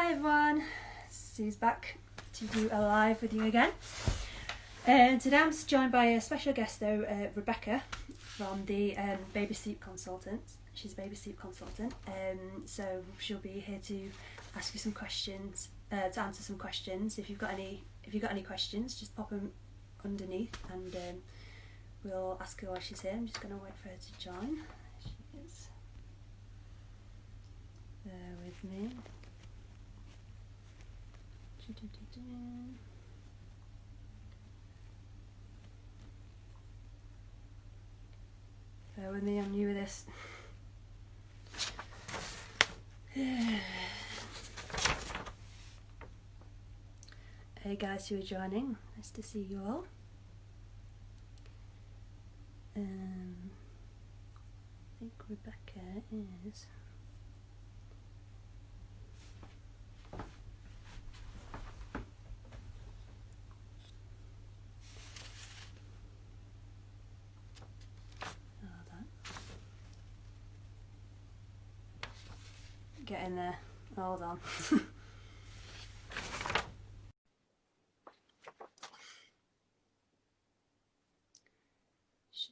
Hi everyone, Suze back to do a live with you again. And today I'm joined by a special guest though, Rebecca from the Baby Sleep Consultant. She's a baby sleep consultant, so she'll be here to ask you some questions, to answer some questions. If you've got any questions, just pop them underneath, and we'll ask her while she's here. I'm just going to wait for her to join. There she is. Bear with me. Bear with me, I'm new with this. Hey guys who are joining, nice to see you all. I think Rebecca is... Get in there. Hold on. Should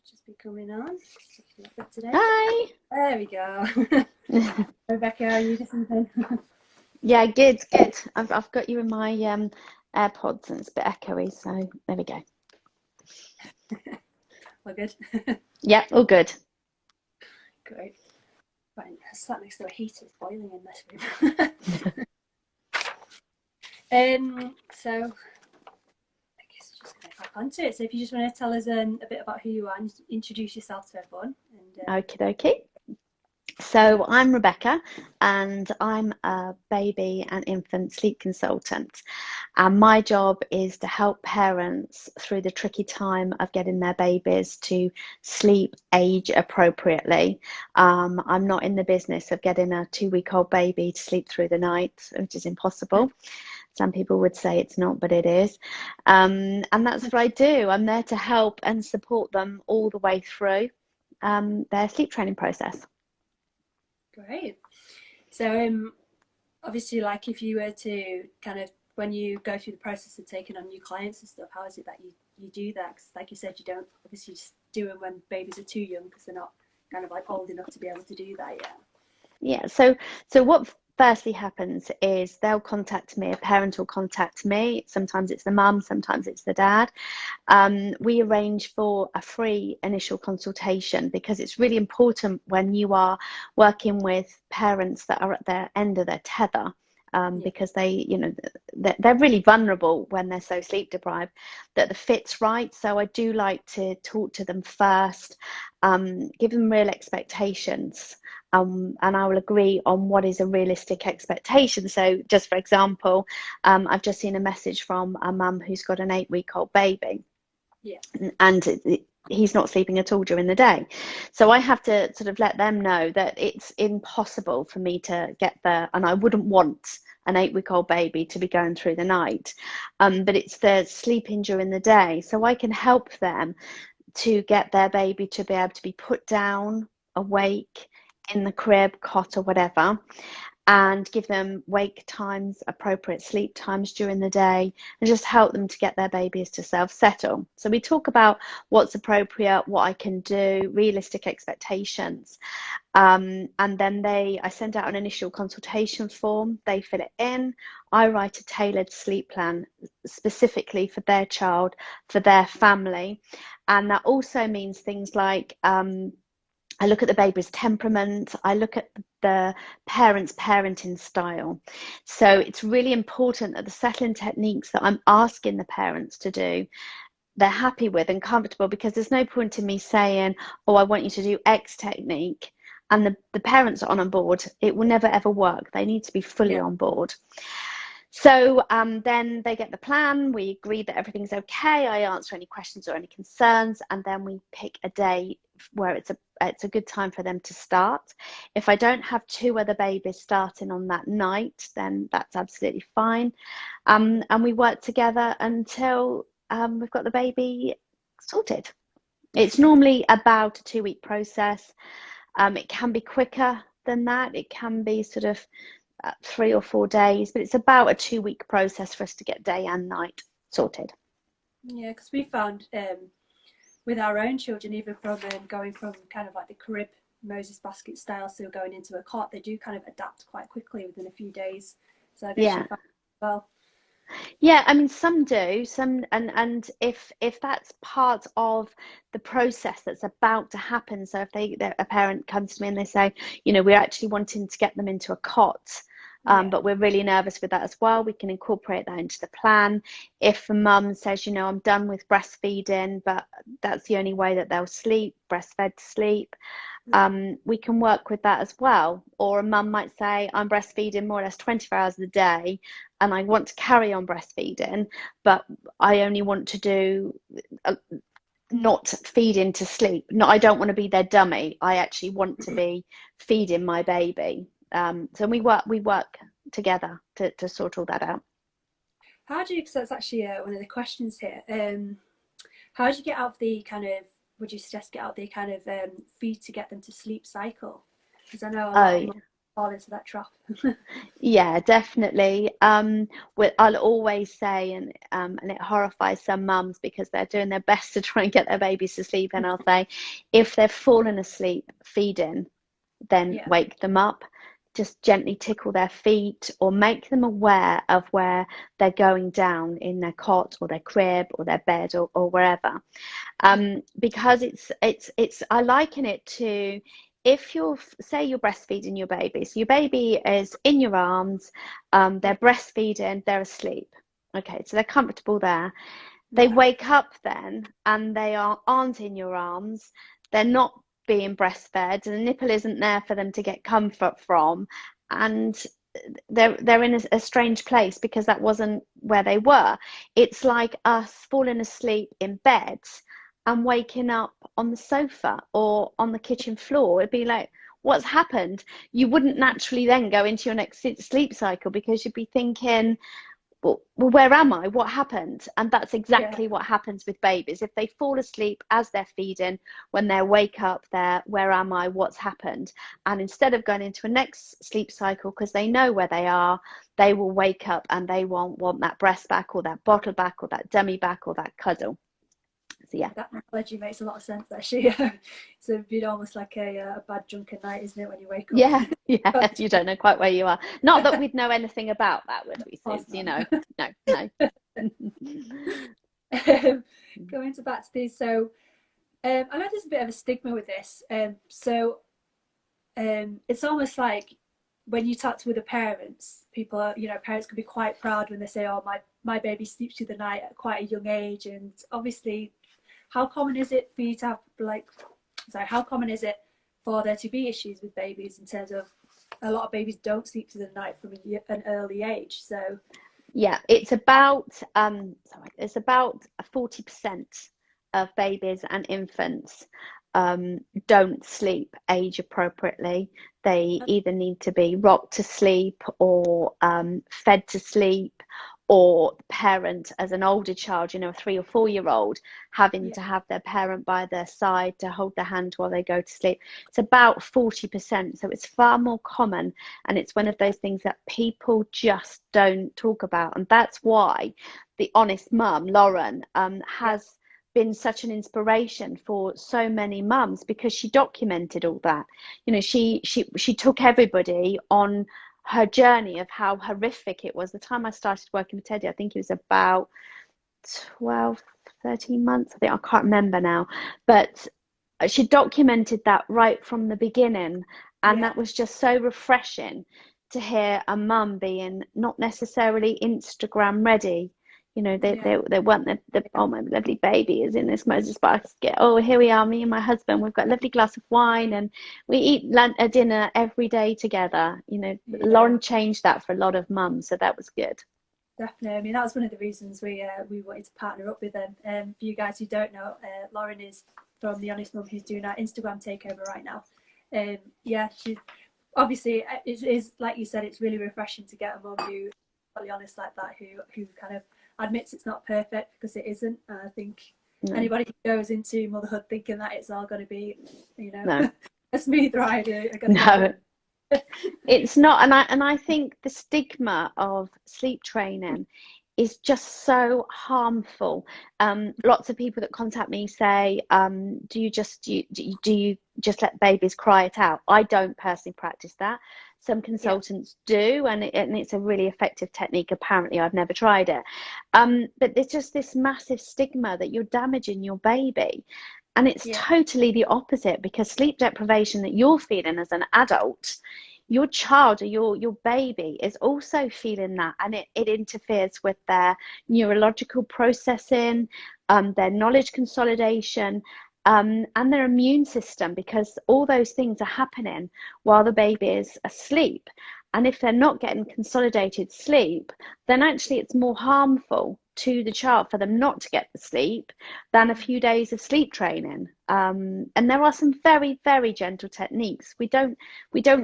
just be coming on. Today. Hi. There we go. Rebecca, are you doing something? Yeah, good. I've got you in my AirPods and it's a bit echoey, so there we go. All good? Yeah, all good. Great. Right, I sat next to a heater, it's boiling in this room. So I guess we're just going to crack onto it. So if you just want to tell us a bit about who you are and introduce yourself to everyone. And, Okie dokie. So I'm Rebecca and I'm a baby and infant sleep consultant, and my job is to help parents through the tricky time of getting their babies to sleep age appropriately. I'm not in the business of getting a 2-week-old baby to sleep through the night, which is impossible. Some people would say it's not, but it is. And that's what I do. I'm there to help and support them all the way through their sleep training process. Great. So obviously, like if you were to kind of, when you go through the process of taking on new clients and stuff, how is it that you do that? Because like you said, you don't obviously just do it when babies are too young because they're not kind of like old enough to be able to do that yet. Yeah, so what firstly happens is they'll contact me, a parent will contact me. Sometimes it's the mum, sometimes it's the dad. We arrange for a free initial consultation because it's really important when you are working with parents that are at their end of their tether. Because they're really vulnerable when they're so sleep deprived, that the fit's right. So I do like to talk to them first, give them real expectations, and I will agree on what is a realistic expectation. So just for example, I've just seen a message from a mum who's got an 8-week-old baby. Yeah. And he's not sleeping at all during the day. So I have to sort of let them know that it's impossible for me to get there, and I wouldn't want an 8-week-old baby to be going through the night, but it's the sleeping during the day. So I can help them to get their baby to be able to be put down, awake, in the crib, cot or whatever, and give them wake times, appropriate sleep times during the day, and just help them to get their babies to self-settle. So we talk about what's appropriate, what I can do, realistic expectations. And then I send out an initial consultation form, they fill it in, I write a tailored sleep plan specifically for their child, for their family. And that also means things like, I look at the baby's temperament, I look at the parent's parenting style. So it's really important that the settling techniques that I'm asking the parents to do, they're happy with and comfortable, because there's no point in me saying, oh, I want you to do X technique, and the parents are on board. It will never ever work. They need to be fully on board. So then they get the plan, we agree that everything's okay, I answer any questions or any concerns, and then we pick a day where it's a good time for them to start. If I don't have 2 other babies starting on that night, then that's absolutely fine. And we work together until we've got the baby sorted. It's normally about a 2-week process. It can be quicker than that. It can be sort of 3 or 4 days, but it's about a 2 week process for us to get day and night sorted. Yeah, because we found with our own children, even from going from kind of like the crib Moses basket style to going into a cot, they do kind of adapt quite quickly within a few days. So I guess you Yeah. found well. Yeah, I mean, some do, some, and if that's part of the process that's about to happen, so if a parent comes to me and they say, we're actually wanting to get them into a cot, Yeah. but we're really nervous with that as well, we can incorporate that into the plan. If a mum says, I'm done with breastfeeding, but that's the only way that they'll sleep, breastfed to sleep, we can work with that as well. Or a mum might say, I'm breastfeeding more or less 24 hours a day and I want to carry on breastfeeding, but I only want to do not feeding to sleep. No, I don't want to be their dummy. I actually want to be feeding my baby. So we work together to sort all that out. How do you, because that's actually one of the questions here, how do you get out the kind of, would you suggest get out the kind of feed to get them to sleep cycle? Because I know a lot of mums fall into that trap. Yeah, definitely. I'll always say, and it horrifies some mums because they're doing their best to try and get their babies to sleep, and I'll say, if they've fallen asleep feeding, then wake them up. Just gently tickle their feet or make them aware of where they're going down in their cot or their crib or their bed or wherever. Because it's I liken it to, if say you're breastfeeding your baby, so your baby is in your arms, they're breastfeeding, they're asleep. Okay, so they're comfortable there. They wake up then and they aren't in your arms. They're not being breastfed. The nipple isn't there for them to get comfort from, and they're in a strange place because that wasn't where they were. It's like us falling asleep in bed and waking up on the sofa or on the kitchen floor. It'd be like, what's happened? You wouldn't naturally then go into your next sleep cycle because you'd be thinking, well, where am I? What happened? And that's exactly what happens with babies. If they fall asleep as they're feeding, when they wake up, they're, where am I? What's happened? And instead of going into a next sleep cycle, because they know where they are, they will wake up and they won't want that breast back or that bottle back or that dummy back or that cuddle. So yeah, that analogy makes a lot of sense actually. So it'd be almost like a bad drunken night, isn't it, when you wake up? Yeah, you don't know quite where you are. Not that we'd know anything about that, would we, Suze? No. Going back to these, so I know there's a bit of a stigma with this. So it's almost like when you talk to other parents, people are, parents can be quite proud when they say, "Oh, my baby sleeps through the night at quite a young age," and obviously. How common is it for you to have, how common is it for there to be issues with babies in terms of a lot of babies don't sleep through the night from an early age? So yeah, it's about 40% of babies and infants don't sleep age appropriately. They either need to be rocked to sleep or fed to sleep, or parent as an older child, a 3 or 4 year old, having to have their parent by their side to hold their hand while they go to sleep. It's about 40%. So it's far more common. And it's one of those things that people just don't talk about. And that's why the Honest Mum, Lauren, has been such an inspiration for so many mums, because she documented all that. She took everybody on her journey of how horrific it was. The time I started working with Teddy, I think it was about 12, 13 months. I can't remember now. But she documented that right from the beginning. And that was just so refreshing to hear a mum being not necessarily Instagram ready. They weren't oh, my lovely baby is in this Moses basket. Oh, here we are, me and my husband. We've got a lovely glass of wine and we eat a dinner every day together. Lauren changed that for a lot of mums, so that was good. Definitely. I mean, that was one of the reasons we wanted to partner up with them. For you guys who don't know, Lauren is from The Honest Mum, who's doing our Instagram takeover right now. She obviously, it is, like you said, it's really refreshing to get a mum who's totally honest like that, who kind of admits it's not perfect, because it isn't. I think anybody who goes into motherhood thinking that it's all going to be, a smooth ride are going to It's not, and I think the stigma of sleep training is just so harmful. Lots of people that contact me say, do you just let babies cry it out? I don't personally practice that. Some Yeah, consultants do, and it's a really effective technique. Apparently, I've never tried it. But there's just this massive stigma that you're damaging your baby. And it's yeah, totally the opposite, because sleep deprivation that you're feeling as an adult, your child or your baby is also feeling that, and it interferes with their neurological processing, their knowledge consolidation, and their immune system, because all those things are happening while the baby is asleep. And if they're not getting consolidated sleep, then actually it's more harmful to the child for them not to get the sleep than a few days of sleep training. And there are some very, very gentle techniques. We don't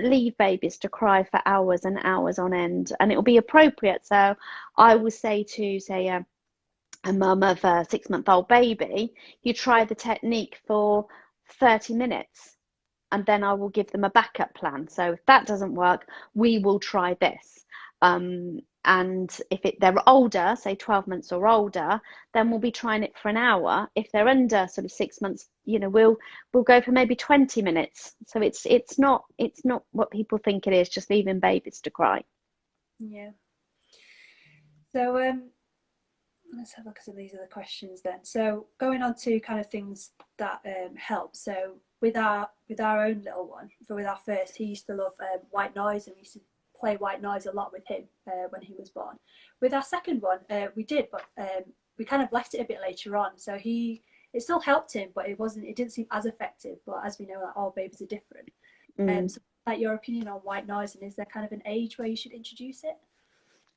leave babies to cry for hours and hours on end, and it will be appropriate. So I will say to, say, a mum of a 6-month-old baby, you try yeah, the technique for 30 minutes, and then I will give them a backup plan. So if that doesn't work, we will try this. And if they're older, say 12 months or older, then we'll be trying it for an hour. If they're under sort of 6 months, we'll go for maybe 20 minutes. So it's not what people think it is, just leaving babies to cry. yeah. So let's have a look at some of these other questions then. So going on to kind of things that help. So with our own little one, with our first, he used to love white noise, and we used to play white noise a lot with him when he was born. With our second one, we did, but we kind of left it a bit later on. So it still helped him, but it didn't seem as effective. But as we know, like, all babies are different. Mm. So like your opinion on white noise, and is there kind of an age where you should introduce it?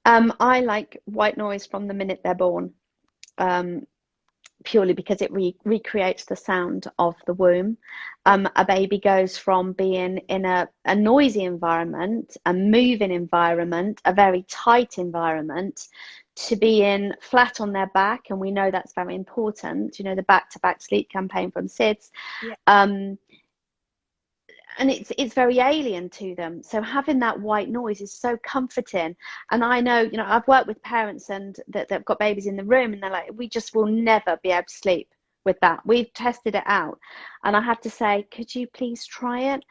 I like white noise from the minute they're born. Um, Purely because it recreates the sound of the womb. Yeah, A baby goes from being in a noisy environment, a moving environment, a very tight environment, to being flat on their back. And we know that's very important. The back to back sleep campaign from SIDS. yeah, Um, and it's very alien to them, so having that white noise is so comforting. And I know, I've worked with parents and that they've got babies in the room, and they're like, we just will never be able to sleep with that. We've tested it out. And I had to say, could you please try it?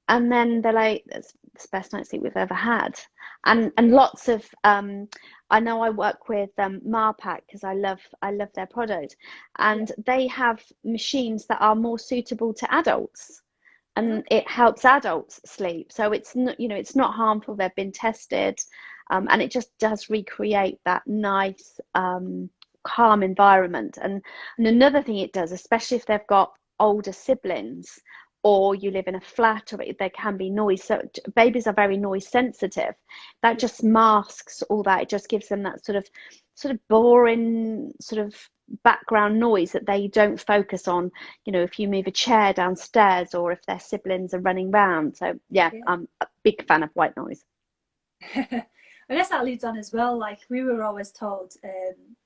And then they're like, that's the best night's sleep we've ever had. And lots of I know I work with Marpac, because I love their product, yeah. and they have machines that are more suitable to adults, and Okay. it helps adults sleep. So it's not harmful. They've been tested, and it just does recreate that nice, calm environment. And another thing it does, especially if they've got older siblings, or you live in a flat, or there can be noise. So babies are very noise sensitive. That Yeah, just masks all that. It just gives them that sort of boring sort of background noise that they don't focus on, if you move a chair downstairs, or if their siblings are running round. So yeah, yeah. I'm a big fan of white noise. I guess that leads on as well. Like we were always told,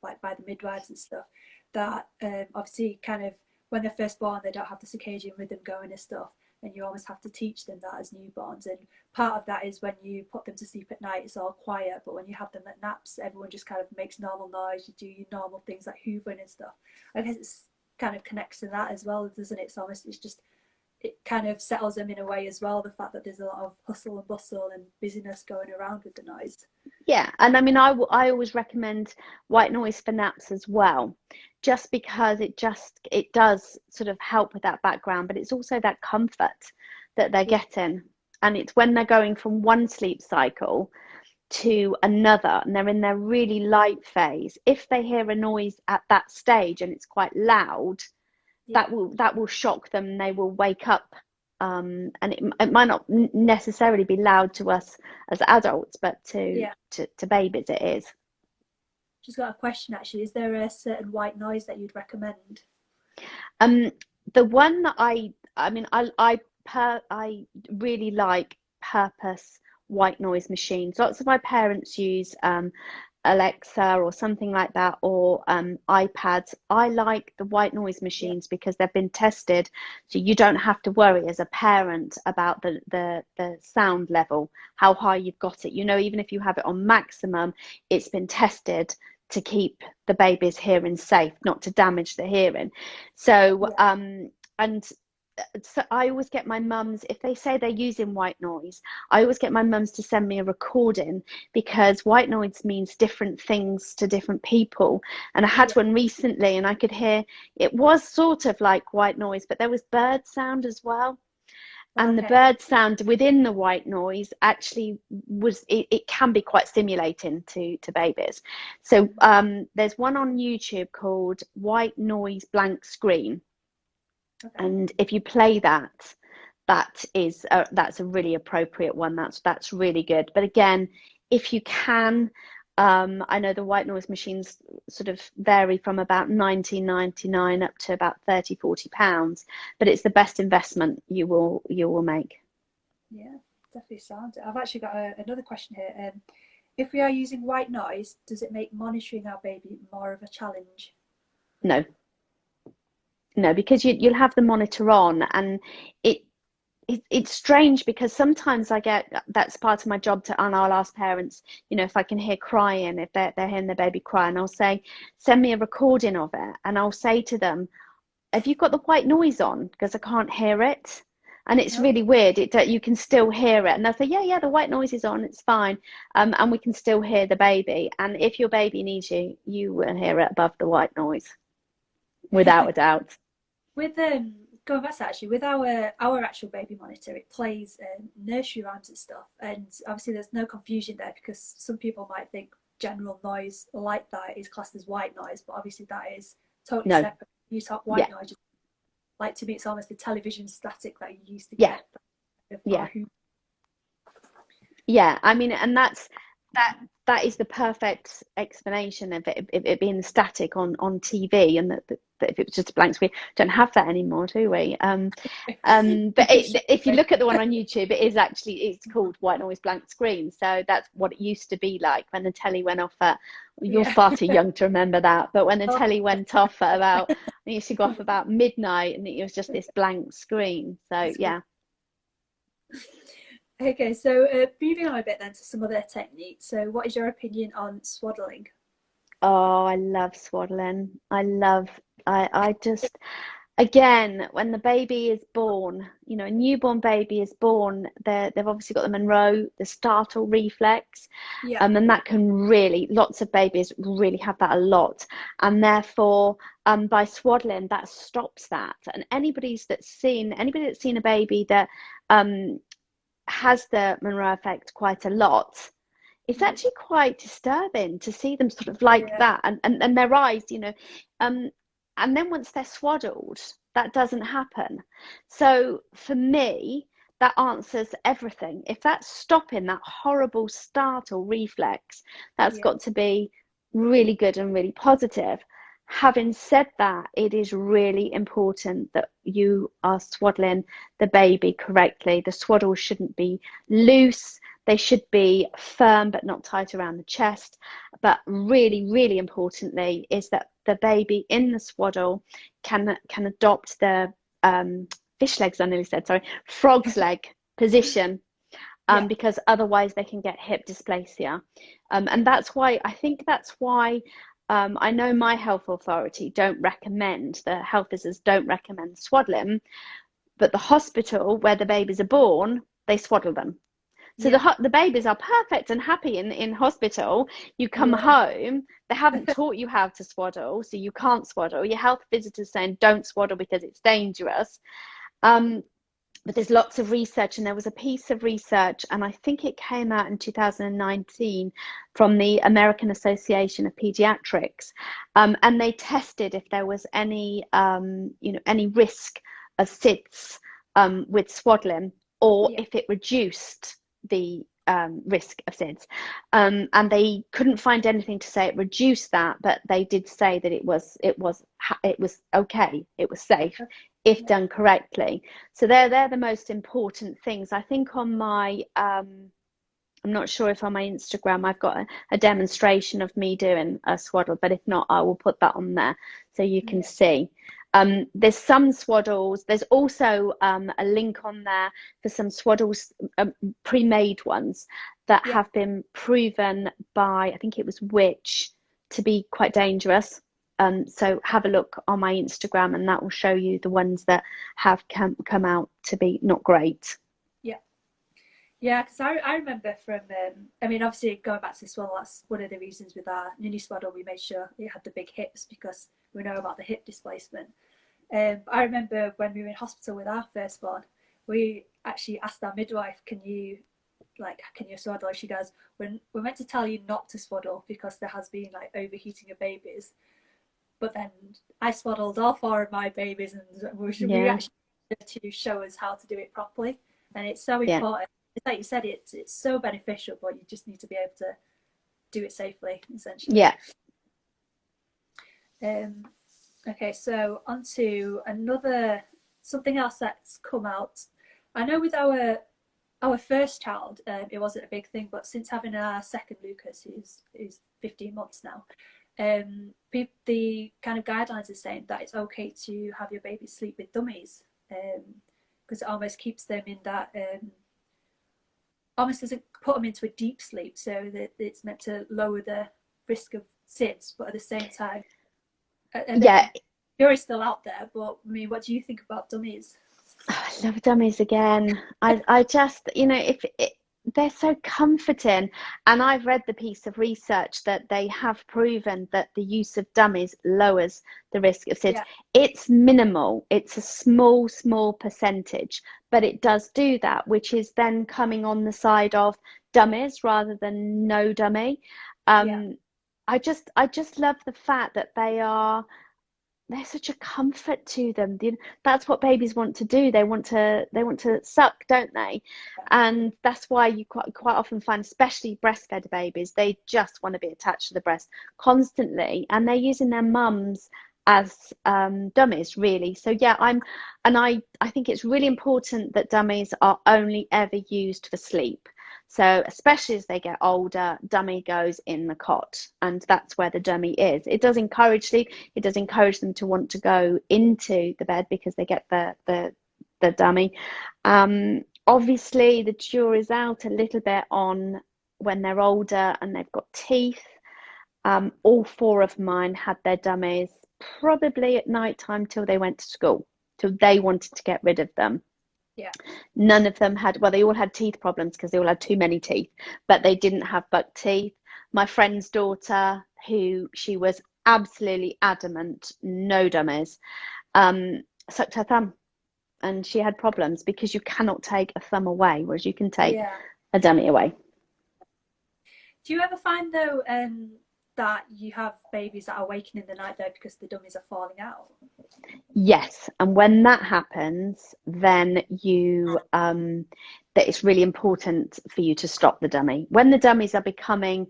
like by the midwives and stuff, that obviously, kind of when they're first born, they don't have the circadian rhythm going and stuff, and you almost have to teach them that as newborns. And part of that is when you put them to sleep at night, it's all quiet. But when you have them at naps, everyone just kind of makes normal noise. You do your normal things like hoovering and stuff. I guess it's kind of connects to that as well, doesn't it? It's just it kind of settles them in a way as well. The fact that there's a lot of hustle and bustle and busyness going around with the noise. Yeah, and I mean, I always recommend white noise for naps as well, just because it does sort of help with that background, but it's also that comfort that they're Yeah, getting. And it's when they're going from one sleep cycle to another, and they're in their really light phase. If they hear a noise at that stage and it's quite loud, yeah, that will shock them, and they will wake up. And it might not necessarily be loud to us as adults, but to yeah. babies it is. Just got a question actually. Is there a certain white noise that you'd recommend? um the one that I mean, I really like purpose white noise machines. Lots of my parents use Alexa or something like that, or iPads. I like the white noise Yeah. machines because they've been tested, so you don't have to worry as a parent about the sound level, how high you've got it. You know, even if you have it on maximum, it's been tested to keep the baby's hearing safe, not to damage the hearing. So, Yeah. and so I always get my mums, if they say they're using white noise, I always get my mums to send me a recording, because white noise means different things to different people. And I had Yeah. one recently and I could hear, it was sort of like white noise, but there was bird sound as well. And the Okay. bird sound within the white noise actually was, it can be quite stimulating to babies. So there's one on YouTube called White Noise Blank Screen. Okay. And if you play that, that's a really appropriate one. That's really good. But again, if you can, I know the white noise machines sort of vary from about 19.99 up to about 30-40 pounds, but it's the best investment you will make. Yeah, definitely sounds it. I've actually got another question here. If we are using white noise, does it make monitoring our baby more of a challenge? No, no, because you'll have the monitor on, and it it's strange because sometimes I get, that's part of my job, to, and I'll ask parents, if I can hear crying, if they're hearing their baby cry, and I'll say, send me a recording of it, and I'll say to them, have you got the white noise on? Because I can't hear it. And it's No. really weird. You can still hear it. And they'll say, yeah, the white noise is on. It's fine. And we can still hear the baby. And if your baby needs you, you will hear it above the white noise, without a doubt. With going back to actually with our actual baby monitor, it plays nursery rhymes and stuff, and obviously there's no confusion there because some people might think general noise like that is classed as white noise, but obviously that is totally No. separate. You talk Yeah. white noise, like to me, it's almost the television static that you used to Yeah. get. Yeah. Yeah, I mean, and that that is the perfect explanation of it being static on TV, and that if it was just a blank screen, don't have that anymore, do we? But if you look at the one on YouTube, it's called White Noise Blank Screen. So that's what it used to be like when the telly went off at. You're Yeah. far too young to remember that, but when the Oh, telly went off at about, it used to go off about midnight, and it was just this blank screen. So yeah. okay, so moving on a bit then to some other techniques. So, what is your opinion on swaddling? Oh, I love swaddling. I just, again, when the baby is born, a newborn baby is born, they've obviously got the Monroe, the startle reflex, Yeah, and that can really, lots of babies really have that a lot. And therefore, by swaddling, that stops that. And anybody that's seen a baby that has the Monroe effect quite a lot, it's actually quite disturbing to see them sort of like yeah, that, and their eyes, um and then once they're swaddled, that doesn't happen. So for me, that answers everything. If that's stopping that horrible startle reflex, that's yeah, got to be really good and really positive. Having said that, it is really important that you are swaddling the baby correctly. The swaddle shouldn't be loose, they should be firm but not tight around the chest. But really, really importantly is that the baby in the swaddle can adopt the fish legs, I nearly said, sorry, frog's leg position, yeah, because otherwise they can get hip dysplasia. yeah, And that's why I know my health authority don't recommend, the health visitors don't recommend swaddling, but the hospital where the babies are born, they swaddle them. So yeah, the babies are perfect and happy in hospital. You come yeah, home, they haven't taught you how to swaddle, so you can't swaddle. Your health visitor's saying don't swaddle because it's dangerous. But there's lots of research, and there was a piece of research, and I think it came out in 2019 from the American Association of Pediatrics, and they tested if there was any risk of SIDS with swaddling, or yeah, if it reduced the risk of SIDS. And they couldn't find anything to say it reduced that, but they did say that it was okay, it was safe if yeah, done correctly. So they're the most important things. I think on my I'm not sure if on my Instagram I've got a demonstration of me doing a swaddle, but if not, I will put that on there so you can Yeah. see. There's some swaddles. There's also a link on there for some swaddles, pre-made ones that Yeah. have been proven by, I think it was Which, to be quite dangerous. So have a look on my Instagram and that will show you the ones that have come out to be not great. Yeah. Yeah, because I remember from, I mean, obviously going back to the swaddle, that's one of the reasons with our Nini swaddle, we made sure it had the big hips because we know about the hip displacement. I remember when we were in hospital with our firstborn, we actually asked our midwife, can you swaddle? She goes, we're meant to tell you not to swaddle because there has been like overheating of babies. But then I swaddled all four of my babies, and we Yeah, actually to show us how to do it properly. And it's so yeah, important. It's like you said, it's so beneficial, but you just need to be able to do it safely, essentially. yeah. Um, okay, so on to another something else that's come out. I know with our first child, it wasn't a big thing, but since having our second Lucas, who's 15 months now, the kind of guidelines are saying that it's okay to have your baby sleep with dummies, because it almost keeps them in that, almost doesn't put them into a deep sleep, so that it's meant to lower the risk of SIDS, but at the same time, and the Yeah, jury's still out there. But I mean, what do you think about dummies? I love dummies again. I just, if they're so comforting. And I've read the piece of research that they have proven that the use of dummies lowers the risk of SIDS. Yeah, It's minimal. It's a small, small percentage, but it does do that, which is then coming on the side of dummies rather than no dummy. yeah, I just love the fact that they're such a comfort to them. That's what babies want to do. They want to suck, don't they? And that's why you quite often find, especially breastfed babies, they just want to be attached to the breast constantly, and they're using their mums as dummies, really. So yeah, I think it's really important that dummies are only ever used for sleep. So especially as they get older, dummy goes in the cot, and that's where the dummy is. It does encourage sleep. It does encourage them to want to go into the bed because they get the dummy. Obviously, the jury's out a little bit on when they're older and they've got teeth. All four of mine had their dummies probably at night time till they went to school, till they wanted to get rid of them. yeah, None of them had, well, they all had teeth problems because they all had too many teeth, but they didn't have buck teeth. My friend's daughter, who she was absolutely adamant, no dummies, sucked her thumb, and she had problems because you cannot take a thumb away, whereas you can take yeah. a dummy away. Do you ever find though, that you have babies that are waking in the night though because the dummies are falling out? Yes, and when that happens, then that it's really important for you to stop the dummy. When the dummies are becoming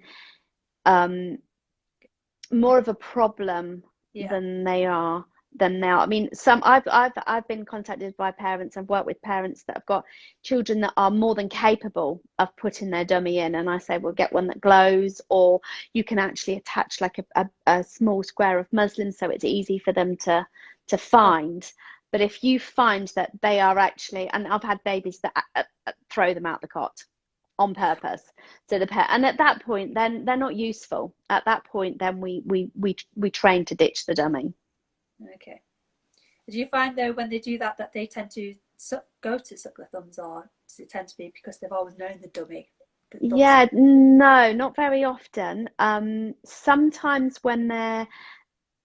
more of a problem Yeah, than they are. I mean, I've been contacted by parents. I've worked with parents that have got children that are more than capable of putting their dummy in, and I say, well, get one that glows, or you can actually attach like a small square of muslin so it's easy for them to yeah, find. But if you find that they are actually, and I've had babies that throw them out the cot on purpose, so the pet, and at that point then they're not useful. At that point then we train to ditch the dummy. okay. Do you find though when they do that they tend to go to suck their thumbs, or does it tend to be because they've always known the dummy? The thumb suck? Yeah, no, not very often. Sometimes when they're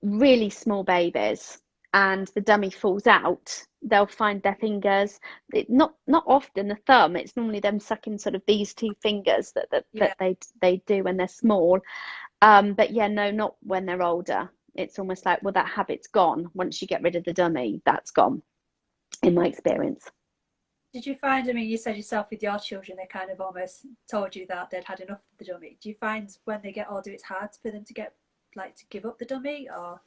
really small babies and the dummy falls out, they'll find their fingers. Not often the thumb. It's normally them sucking sort of these two fingers Yeah. that they do when they're small. But yeah, no, not when they're older. It's almost like, well, that habit's gone. Once you get rid of the dummy, that's gone, in my experience. Did you find, I mean, you said yourself with your children, they kind of almost told you that they'd had enough of the dummy. Do you find when they get older, it's hard for them to get, like, to give up the dummy, or?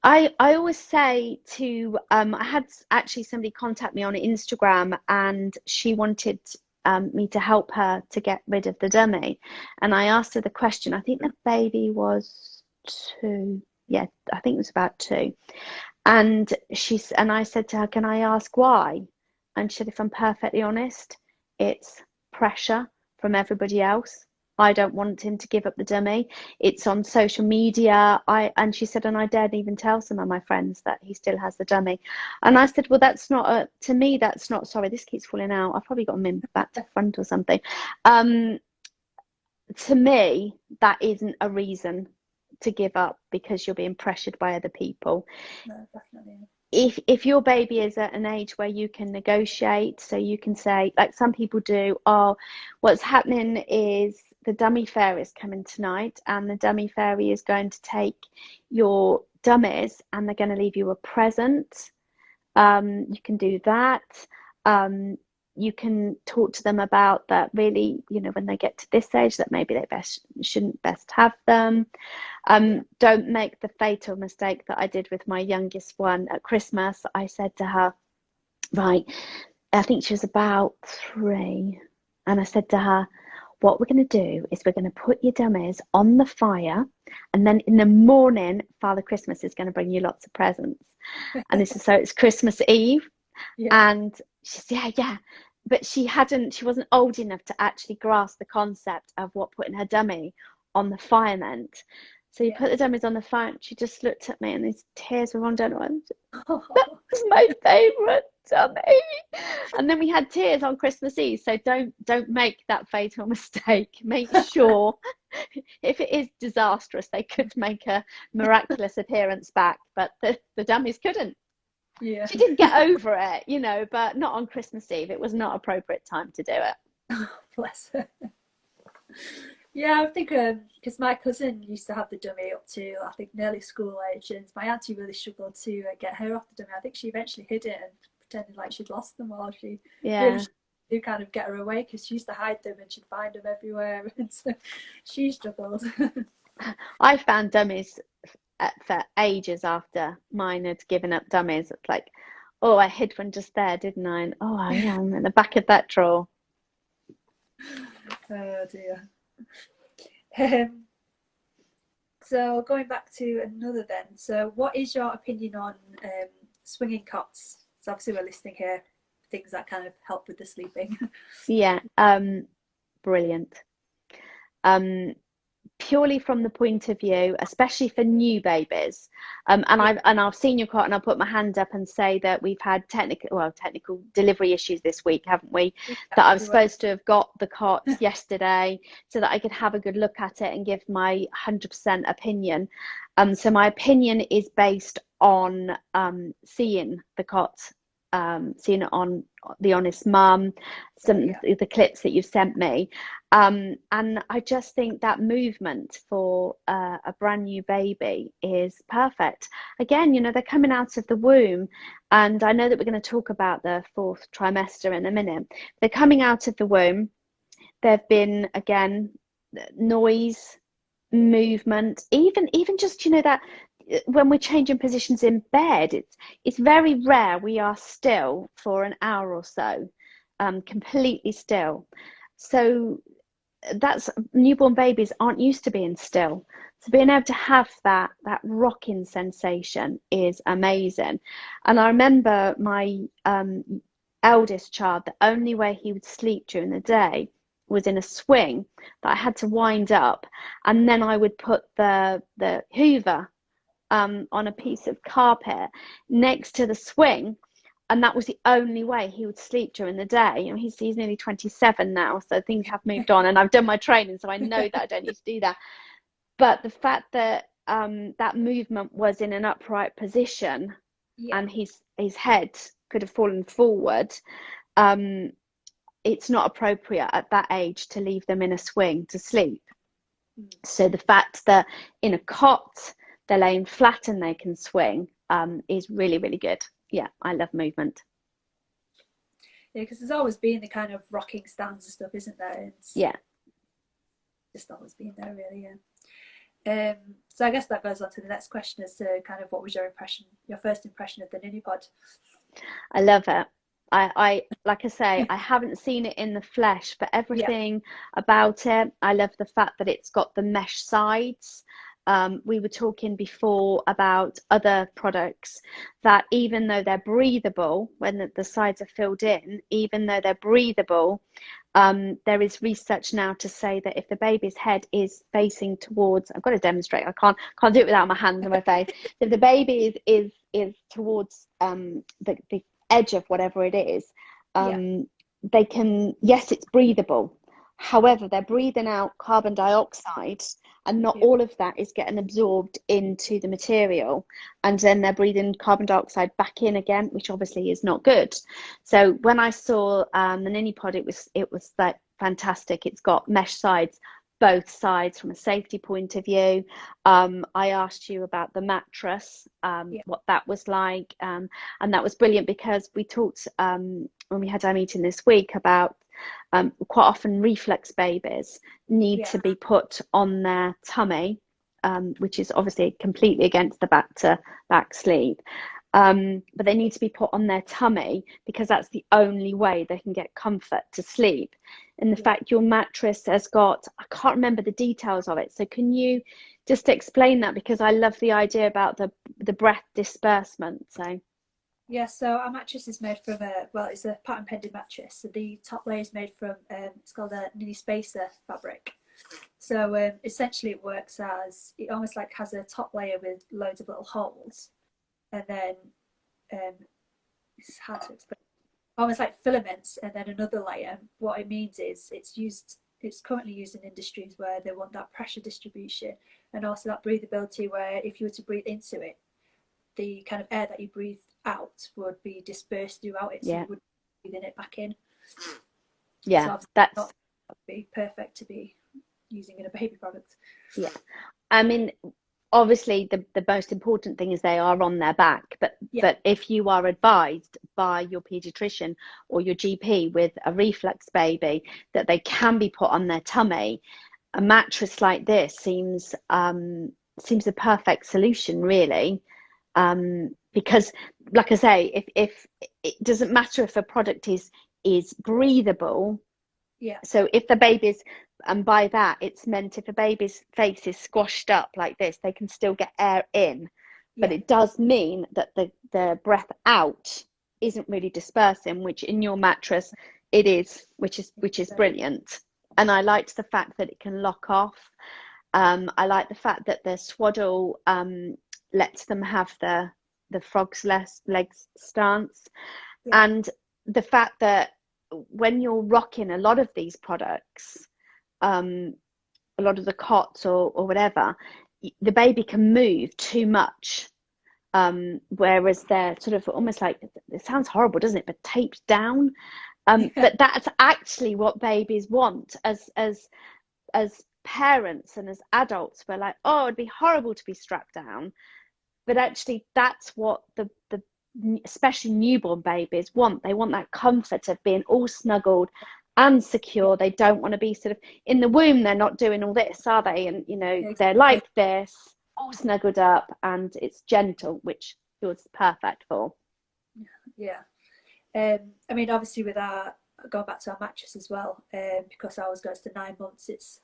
I always say to I had actually somebody contact me on Instagram, and she wanted me to help her to get rid of the dummy. And I asked her the question. I think the baby was 2. Yeah, I think it was about 2. And I said to her, can I ask why? And she said, if I'm perfectly honest, it's pressure from everybody else. I don't want him to give up the dummy. It's on social media. And she said, and I daren't even tell some of my friends that he still has the dummy. And I said, well, that's not to me, that's not, sorry, this keeps falling out. I've probably got them in back to front or something. To me, that isn't a reason to give up because you're being pressured by other people. No, definitely. If your baby is at an age where you can negotiate, so you can say, like some people do, oh, what's happening is the dummy fairy is coming tonight, and the dummy fairy is going to take your dummies and they're going to leave you a present. You can do that. You can talk to them about that, really, when they get to this age, that maybe they shouldn't have them. Don't make the fatal mistake that I did with my youngest one at Christmas. I said to her, right, I think she was about 3, and I said to her, what we're going to do is we're going to put your dummies on the fire, and then in the morning, Father Christmas is going to bring you lots of presents. And so it's Christmas Eve. Yeah. And she said, yeah. But she wasn't old enough to actually grasp the concept of what putting her dummy on the fire meant. So you put the dummies on the fire, and she just looked at me and these tears were running down her eyes. That was my favourite dummy. And then we had tears on Christmas Eve. So don't make that fatal mistake. Make sure, if it is disastrous, they could make a miraculous appearance back, but the dummies couldn't. Yeah. She did get over it, but not on Christmas Eve. It was not appropriate time to do it. Oh, bless her. Yeah, I think because my cousin used to have the dummy up to, I think, nearly school age, and my auntie really struggled to get her off the dummy. I think she eventually hid it and pretended like she'd lost them, while she really to kind of get her away, because she used to hide them and she'd find them everywhere, and so she struggled. I found dummies for ages after mine had given up dummies. It's like, oh, I hid one just there, didn't I? And oh, yeah, I'm in the back of that drawer. Oh dear. So going back to another then, so what is your opinion on swinging cots? So obviously we're listing here things that kind of help with the sleeping. Yeah, brilliant. Purely from the point of view, especially for new babies, and I've seen your cot, and I'll put my hand up and say that we've had technical delivery issues this week, haven't we? That I was supposed to have got the cot yesterday so that I could have a good look at it and give my 100% opinion. So my opinion is based on seeing the cot, seeing it on The Honest Mum, the clips that you've sent me, and I just think that movement for a brand new baby is perfect. Again, they're coming out of the womb, and I know that we're going to talk about the 4th trimester in a minute. They're coming out of the womb. There've been, again, noise, movement, even just that when we're changing positions in bed, it's very rare we are still for an hour or so, completely still. So that's, newborn babies aren't used to being still, so being able to have that rocking sensation is amazing. And I remember my eldest child, the only way he would sleep during the day was in a swing that I had to wind up, and then I would put the Hoover on a piece of carpet next to the swing, and that was the only way he would sleep during the day. And he's nearly 27 now, so things have moved on, and I've done my training, so I know that I don't need to do that. But the fact that that movement was in an upright position, and his head could have fallen forward, it's not appropriate at that age to leave them in a swing to sleep. So the fact that in a cot they're laying flat and they can swing is really, really good. Yeah, I love movement. Yeah, because there's always been the kind of rocking stands and stuff, isn't there? Yeah. Just always been there, really, yeah. So I guess that goes on to the next question, as to kind of what was your first impression of the Nini Pod? I love it. I like I say, I haven't seen it in the flesh, but Yeah, everything about it, I love the fact that it's got the mesh sides. We were talking before about other products that even though they're breathable, when the sides are filled in, even though they're breathable, there is research now to say that if the baby's head is facing towards, I've got to demonstrate, I can't do it without my hands and my face. If the baby is towards the edge of whatever it is, yeah, they can, yes, it's breathable. However, they're breathing out carbon dioxide, and not yeah, all of that is getting absorbed into the material. And then they're breathing carbon dioxide back in again, which obviously is not good. So when I saw the Nini Pod, it was like fantastic. It's got mesh sides, both sides from a safety point of view. I asked you about the mattress, yeah, what that was like, and that was brilliant because we talked when we had our meeting this week about quite often reflux babies need yeah, to be put on their tummy, which is obviously completely against the back to back sleep. But they need to be put on their tummy because that's the only way they can get comfort to sleep. And the yeah. fact your mattress has got, I can't remember the details of it. So can you just explain that? Because I love the idea about the breath disbursement. So Yeah, so our mattress is made from it's a pattern pending mattress. So the top layer is made from it's called a Nini Spacer fabric. So essentially, it works as it almost like has a top layer with loads of little holes, and then um, it's hard to explain. Almost like filaments, and then another layer. What it means is it's currently used in industries where they want that pressure distribution and also that breathability. Where if you were to breathe into it, the kind of air that you breathe out would be dispersed throughout it, so yeah, you wouldn't be breathing it back in. So yeah, obviously, that's not be perfect to be using in a baby product. yeah. I mean, obviously the most important thing is they are on their back, Yeah, but if you are advised by your pediatrician or your GP with a reflux baby that they can be put on their tummy, a mattress like this seems a perfect solution, really. Because like I say, if it doesn't matter if a product is breathable. yeah, So if the baby's, and by that it's meant if a baby's face is squashed up like this, they can still get air in, but yeah, it does mean that the breath out isn't really dispersing, which in your mattress it is, which is brilliant. And I liked the fact that it can lock off. I like the fact that the swaddle lets them have the frog's legs stance, yeah, and the fact that when you're rocking a lot of these products, a lot of the cots or whatever, the baby can move too much. Whereas they're sort of almost like, it sounds horrible, doesn't it? But taped down. yeah, But that's actually what babies want. As parents and as adults, we're like, oh, it'd be horrible to be strapped down. But actually, that's what the especially newborn babies want. They want that comfort of being all snuggled and yeah, secure. They don't want to be sort of in the womb. They're not doing all this, are they? And they're exactly. like this, all snuggled up, and it's gentle, which yours perfect for. Yeah. I mean, obviously, with our going back to our mattress as well, because ours goes to 9 months. It's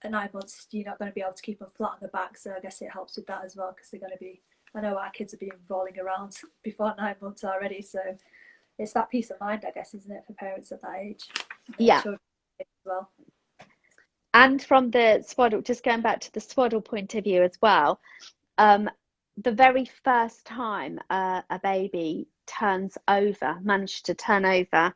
at 9 months you're not going to be able to keep them flat on the back, so I guess it helps with that as well because they're going to be. I know our kids are being rolling around before 9 months already, so it's that peace of mind, I guess, isn't it, for parents at that age? Yeah. Children as well. And from the swaddle, just going back to the swaddle point of view as well, um, the very first time a baby turns over, managed to turn over,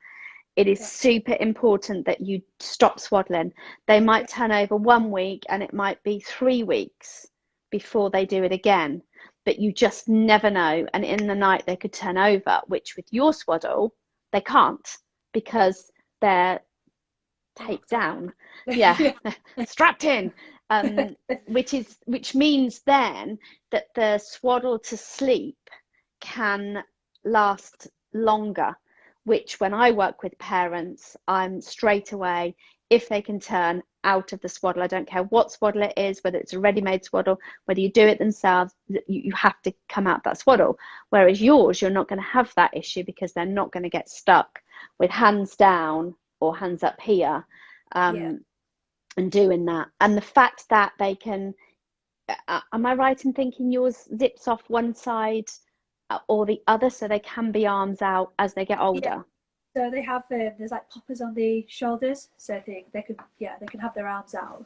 it is Yeah, super important that you stop swaddling. They yeah, might turn over 1 week and it might be 3 weeks before they do it again, but you just never know. And in the night they could turn over, which with your swaddle, they can't because they're they're taped locked on. down. Yeah, Yeah, strapped in. Which means then that the swaddle to sleep can last longer, which when I work with parents, I'm straight away, if they can turn out of the swaddle. I don't care what swaddle it is, whether it's a ready-made swaddle, whether you do it themselves, you have to come out that swaddle. Whereas yours, you're not going to have that issue because they're not going to get stuck with hands down or hands up here, and doing that. And the fact that they can, am I right in thinking yours zips off one side or the other, so they can be arms out as they get older? So they have there's like poppers on the shoulders, so they can have their arms out.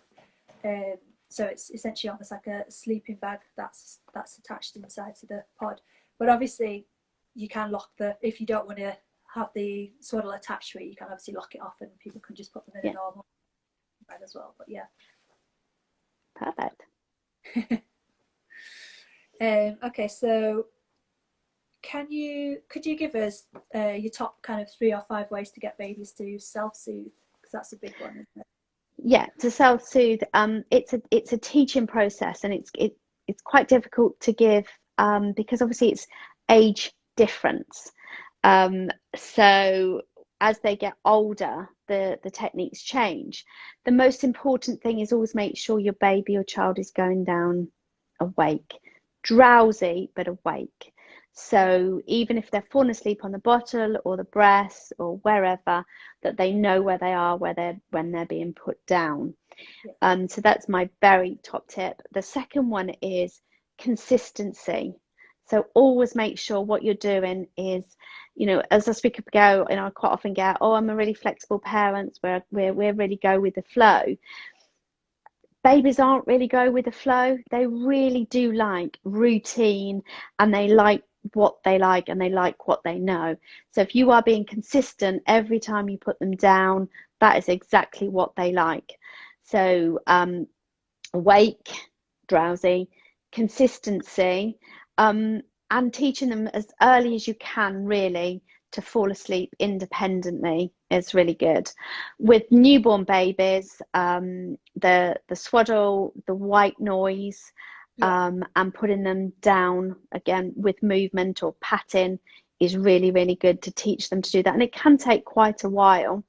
So it's essentially almost like a sleeping bag that's attached inside to the pod. But obviously, you can lock if you don't want to have the swaddle attached to it, you can obviously lock it off, and people can just put them in a normal bag as well. But yeah, perfect. Okay, so could you give us your top kind of 3 or 5 ways to get babies to self-soothe, because that's a big one, isn't it? Yeah, to self-soothe, it's a teaching process, and it's quite difficult to give, because obviously it's age difference. So as they get older, the techniques change. The most important thing is always make sure your baby or child is going down awake, drowsy but awake. So even if they're falling asleep on the bottle or the breast or wherever, that they know where they are, when they're being put down. So that's my very top tip. The second one is consistency. So always make sure what you're doing is, as I speak ago, I quite often get, oh, I'm a really flexible parent, where we really go with the flow. Babies aren't really go with the flow. They really do like routine, and they like what they like, and they like what they know. So if you are being consistent every time you put them down, that is exactly what they like. So awake, drowsy, consistency, and teaching them as early as you can, really, to fall asleep independently is really good. With newborn babies, the swaddle, the white noise, and putting them down again with movement or patting is really, really good to teach them to do that. And it can take quite a while.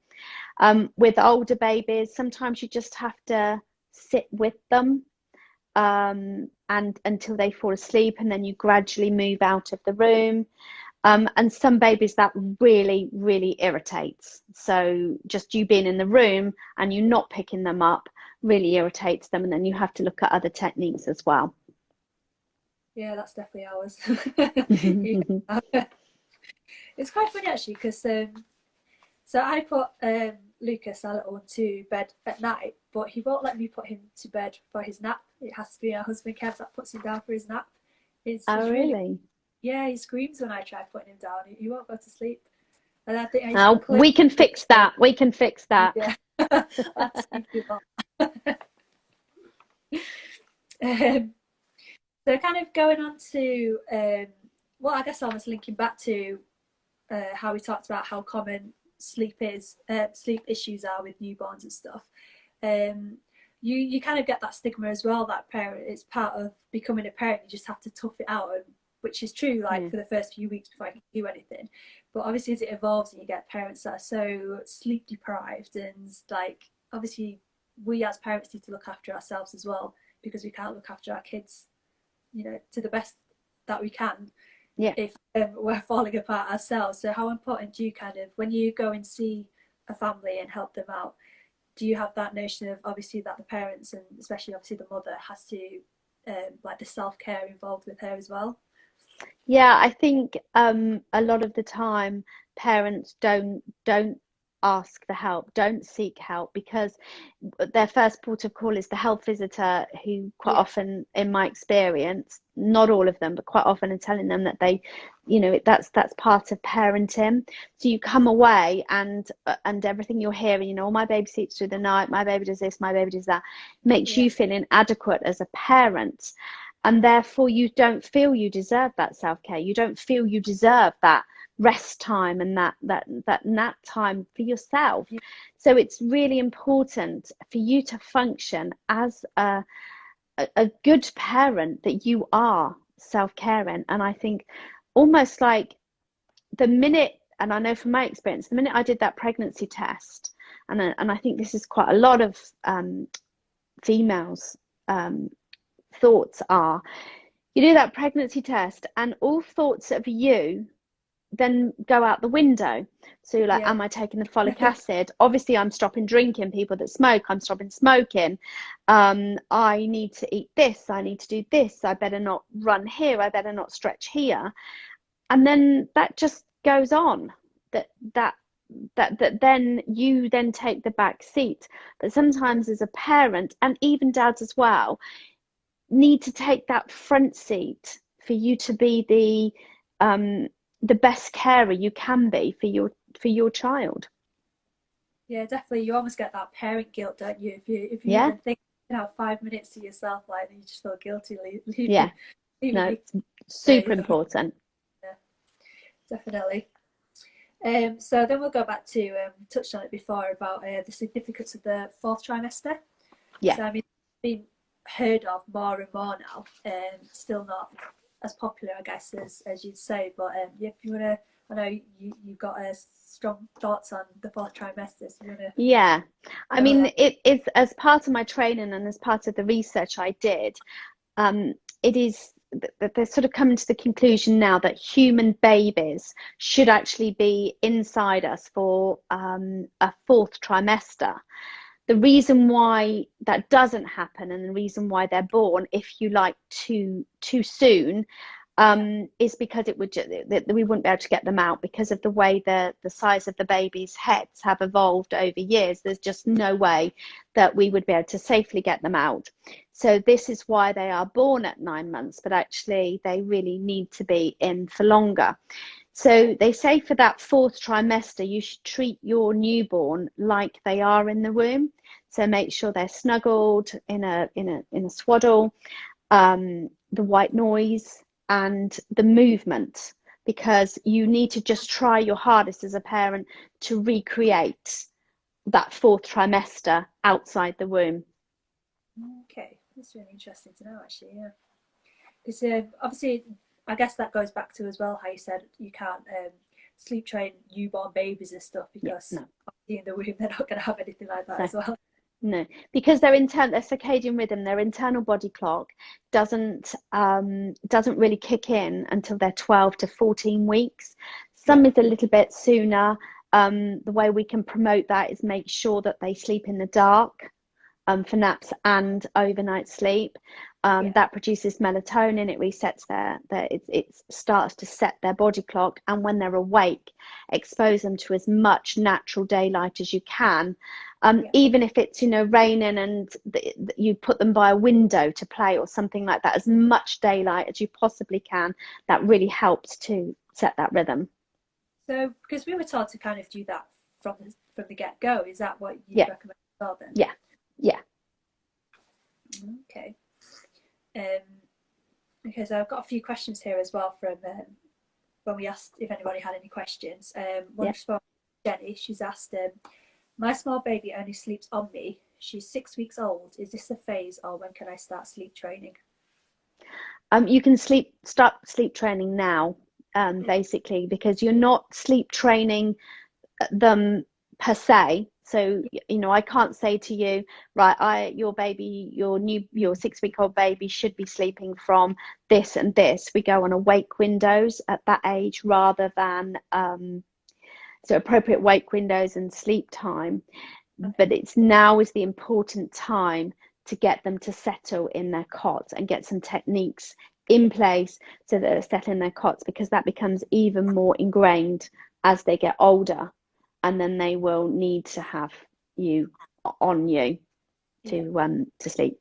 With older babies, sometimes you just have to sit with them, and until they fall asleep, and then you gradually move out of the room. And some babies, that really, really irritates. So just you being in the room and you not picking them up really irritates them, and then you have to look at other techniques as well. Yeah, that's definitely ours. It's quite funny actually, because so I put Lucas, our little one, to bed at night, but he won't let me put him to bed for his nap. It has to be our husband Kev that puts him down for his nap. It's really? Yeah, he screams when I try putting him down. He won't go to sleep. And I think we can fix that. We can fix that. Yeah. That's so kind of going on to well, I guess almost linking back to how we talked about how common sleep issues are with newborns and stuff. You kind of get that stigma as well, that parent, it's part of becoming a parent, you just have to tough it out, which is true, like for the first few weeks before I can do anything. But obviously as it evolves and you get parents that are so sleep deprived, and like obviously we as parents need to look after ourselves as well, because we can't look after our kids, to the best that we can if we're falling apart ourselves. So how important do you kind of, when you go and see a family and help them out, do you have that notion of obviously that the parents, and especially obviously the mother, has to like the self-care involved with her as well? Yeah, I think a lot of the time parents don't ask the help, don't seek help, because their first port of call is the health visitor, who quite often, in my experience, not all of them, but quite often, are telling them that they, that's part of parenting. So you come away and everything you're hearing, oh, my baby sleeps through the night, my baby does this, my baby does that, makes you feel inadequate as a parent. And therefore you don't feel you deserve that self-care. You don't feel you deserve that rest time and that nap time for yourself. So it's really important for you to function as a good parent, that you are self-caring. And I think almost like the minute, and I know from my experience, the minute I did that pregnancy test and I think this is quite a lot of females' thoughts are, you do that pregnancy test and all thoughts of you then go out the window. So you're like, Yeah. am I taking the folic acid? Obviously I'm stopping drinking. People that smoke, I'm stopping smoking. I need to eat this, I need to do this, I better not run here, I better not stretch here. And then that just goes on, that then you then take the back seat. But sometimes as a parent, and even dads as well, need to take that front seat for you to be the best carer you can be for your child. Yeah, definitely. You almost get that parent guilt, don't you? If you Yeah, even think you have 5 minutes to yourself, like you just feel guilty leaving yeah. leaving No, me. it's super important. Yeah, definitely. So then we'll go back to we touched on it before about the significance of the fourth trimester. Yeah. So I mean, it's been heard of more and more now, still not as popular, I guess, as you'd say. But if you wanna, I know you've got strong thoughts on the fourth trimester. So you wanna? Yeah, I mean, it is, as part of my training and as part of the research I did, it is that they're sort of coming to the conclusion now that human babies should actually be inside us for a fourth trimester. The reason why that doesn't happen, and the reason why they're born, if you like, too soon, is because it would we wouldn't be able to get them out because of the way the size of the baby's heads have evolved over years. There's just no way that we would be able to safely get them out. So this is why they are born at 9 months, but actually they really need to be in for longer. So they say for that fourth trimester, you should treat your newborn like they are in the womb. So make sure they're snuggled in a swaddle, the white noise and the movement, because you need to just try your hardest as a parent to recreate that fourth trimester outside the womb. Okay, that's really interesting to know, actually. Yeah, because obviously, I guess that goes back to as well how you said you can't sleep train newborn babies and stuff because in the womb they're not going to have anything like that as well. No, because their circadian rhythm, their internal body clock doesn't really kick in until they're 12 to 14 weeks. Some is a little bit sooner. The way we can promote that is make sure that they sleep in the dark for naps and overnight sleep. That produces melatonin. It resets it starts to set their body clock. And when they're awake, expose them to as much natural daylight as you can. Even if it's, raining and you put them by a window to play or something like that, as much daylight as you possibly can, that really helps to set that rhythm. So, because we were taught to kind of do that from the get-go, is that what you recommend as well then? Yeah. Okay. Okay, so I've got a few questions here as well from when we asked if anybody had any questions. One from Jenny, she's asked, my small baby only sleeps on me. She's 6 weeks old. Is this a phase or when can I start sleep training? You can start sleep training now, basically, because you're not sleep training them per se. So, I can't say to you, right, your 6-week-old baby should be sleeping from this and this. We go on awake windows at that age rather than so appropriate wake windows and sleep time. But now is the important time to get them to settle in their cots and get some techniques in place so that they're settling in their cots, because that becomes even more ingrained as they get older, and then they will need to have you on you to sleep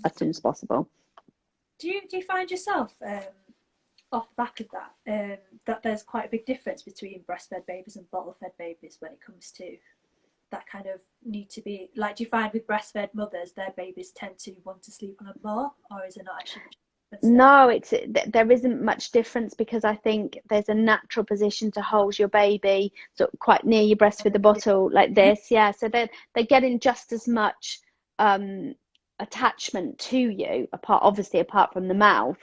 as soon as possible. Do you find yourself off the back of that that there's quite a big difference between breastfed babies and bottle fed babies when it comes to that kind of need to be, like, do you find with breastfed mothers their babies tend to want to sleep on them more, or is it not actually much difference? No, there isn't much difference, because I think there's a natural position to hold your baby sort of quite near your breast with the bottle like this. So they're getting just as much attachment to you, apart from the mouth,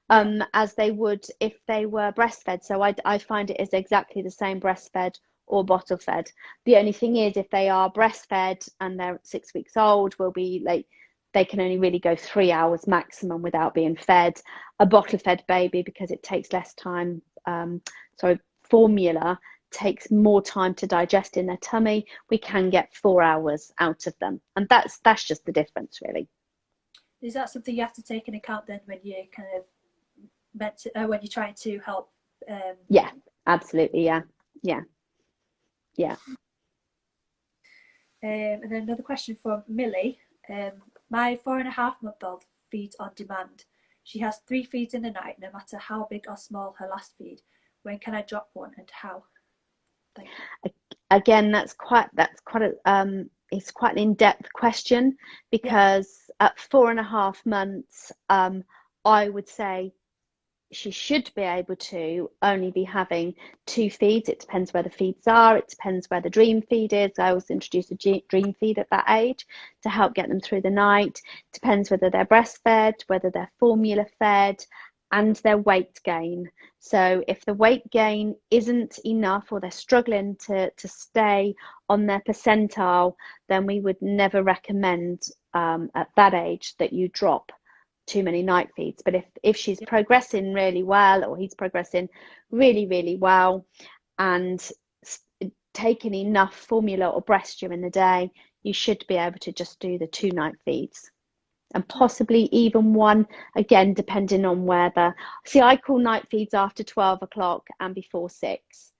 as they would if they were breastfed. So I find it is exactly the same breastfed or bottle fed. The only thing is, if they are breastfed and they're 6 weeks old, will be like, they can only really go 3 hours maximum without being fed. A bottle fed baby, because it takes less time, formula takes more time to digest in their tummy, we can get 4 hours out of them, and that's just the difference, really. Is that something you have to take into account then when you're kind of when you're trying to help? Yeah, absolutely. Yeah. And then another question from Millie. My 4.5-month-old feeds on demand. She has 3 feeds in the night, no matter how big or small her last feed. When can I drop one, and how? Thank you. Again, it's quite an in-depth question, because at 4.5 months, I would say she should be able to only be having 2 feeds. It depends where the feeds are. It depends where the dream feed is. I always introduce a dream feed at that age to help get them through the night. Depends whether they're breastfed, whether they're formula fed, and their weight gain. So if the weight gain isn't enough, or they're struggling to stay on their percentile, then we would never recommend at that age that you drop too many night feeds. But if she's progressing really well, or he's progressing really, really well, and taking enough formula or breast during the day, you should be able to just do the 2 night feeds, and possibly even 1, again depending on whether, see, I call night feeds after 12 o'clock and before 6,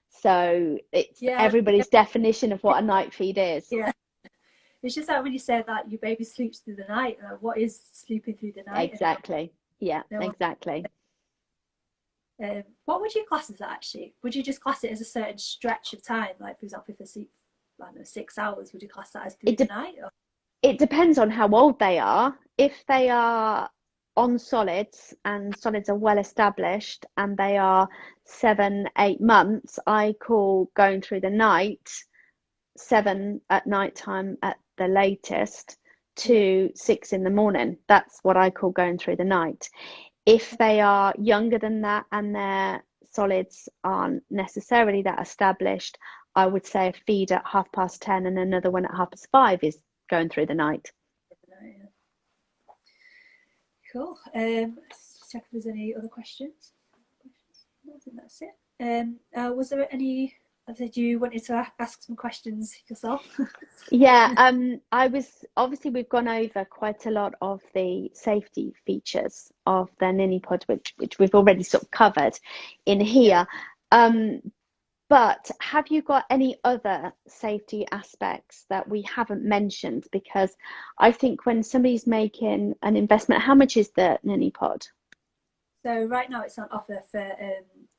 so it's everybody's definition of what a night feed is. It's just that when you say that your baby sleeps through the night, what is sleeping through the night? Exactly. Exactly. What would you class as that, actually? Would you just class it as a certain stretch of time? Like, for example, if they sleep, I don't know, 6 hours, would you class that as through the night? Or? It depends on how old they are. If they are on solids, and solids are well established, and they are 7, 8 months, I call going through the night 7 at night time at the latest to 6 in the morning. That's what I call going through the night. If they are younger than that and their solids aren't necessarily that established, I would say a feed at 10:30 and another one at 5:30 is going through the night. Cool. Let's check if there's any other questions. I think that's it. Was there any? Did you wanted to ask some questions yourself? I was, obviously we've gone over quite a lot of the safety features of the Nini Pod, which we've already sort of covered in here. But have you got any other safety aspects that we haven't mentioned? Because I think when somebody's making an investment, how much is the Nini Pod? So right now it's on offer for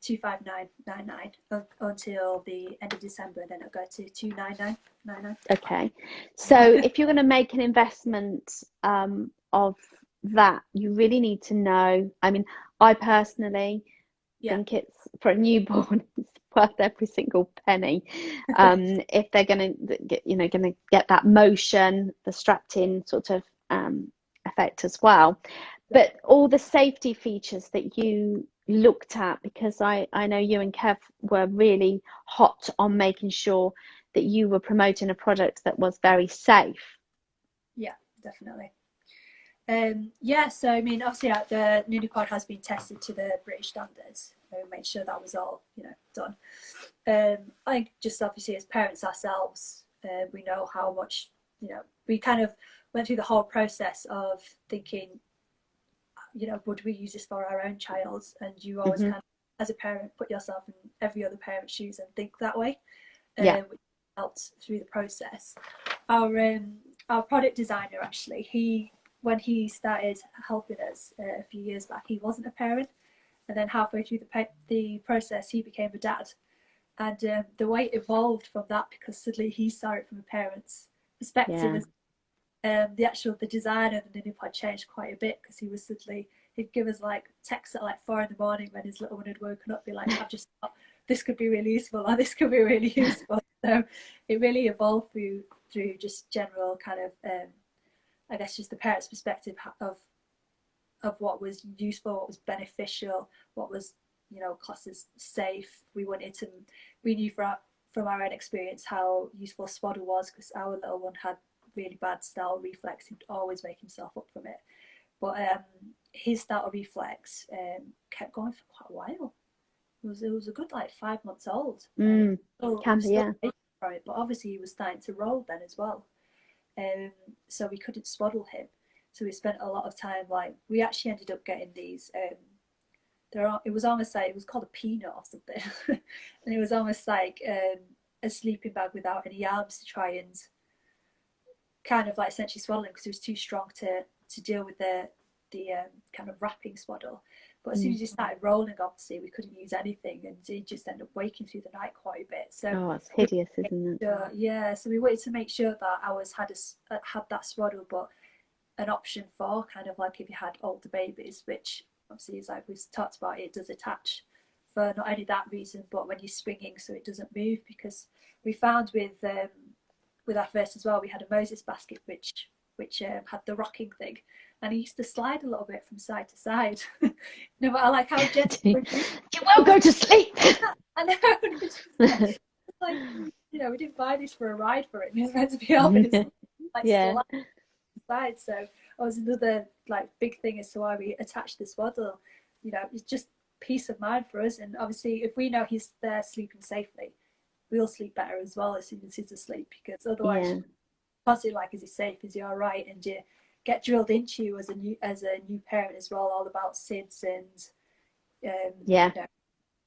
$259.99 until the end of December, and then it'll go to $299.99. Okay, so if you're going to make an investment of that, you really need to know. I mean, I personally think it's, for a newborn, it's worth every single penny. If they're going to get that motion, the strapped in sort of effect as well. But all the safety features that you looked at, because I know you and Kev were really hot on making sure that you were promoting a product that was very safe. Yeah, definitely. So I mean, obviously the Nini Pod has been tested to the British standards, and we made sure that was all done. I think just obviously as parents ourselves, we know how much we kind of went through the whole process of thinking, would we use this for our own child? And you always kind of, as a parent, put yourself in every other parent's shoes and think that way. Which helped through the process. Our product designer, actually, when he started helping us a few years back, he wasn't a parent, and then halfway through the process, he became a dad, and the way it evolved from that, because suddenly he saw it from a parent's perspective. The design of the Nini Pod changed quite a bit, because he'd give us like texts at like 4 in the morning when his little one had woken up, be like, I've just thought this could be really useful, or this could be really useful. So it really evolved through just general kind of I guess just the parents' perspective of what was useful, what was beneficial, what was classed as safe. We knew for from our own experience how useful swaddle was, because our little one had really bad startle reflex. He'd always make himself up from it. But his startle reflex kept going for quite a while. It was a good like 5 months old. Can be, yeah. For it, but obviously he was starting to roll then as well. So we couldn't swaddle him. So we spent a lot of time, like, we actually ended up getting these it was almost like, it was called a peanut or something. And it was almost like a sleeping bag without any arms to try and kind of like essentially swaddle him, because it was too strong to deal with the kind of wrapping swaddle. But as soon as he started rolling, obviously we couldn't use anything, and he just ended up waking through the night quite a bit. So it's hideous, isn't it? Yeah, so we wanted to make sure that ours had that swaddle, but an option for kind of like if you had older babies, which obviously is like we've talked about, it does attach for not only that reason, but when you're swinging so it doesn't move. Because we found with our first as well, we had a Moses basket which had the rocking thing, and he used to slide a little bit from side to side. No matter like how gently. You will go to sleep. I know. Like, you know, we didn't buy this for a ride for it. It was meant to be honest. Like, yeah. Side. So that was another like big thing as to why we attached the swaddle. You know, it's just peace of mind for us. And obviously, if we know he's there sleeping safely, we'll sleep better as well as soon as he's asleep. Because otherwise, possibly like, is he safe? Is he all right? And you get drilled into you as a new parent as well, all about SIDS and you know,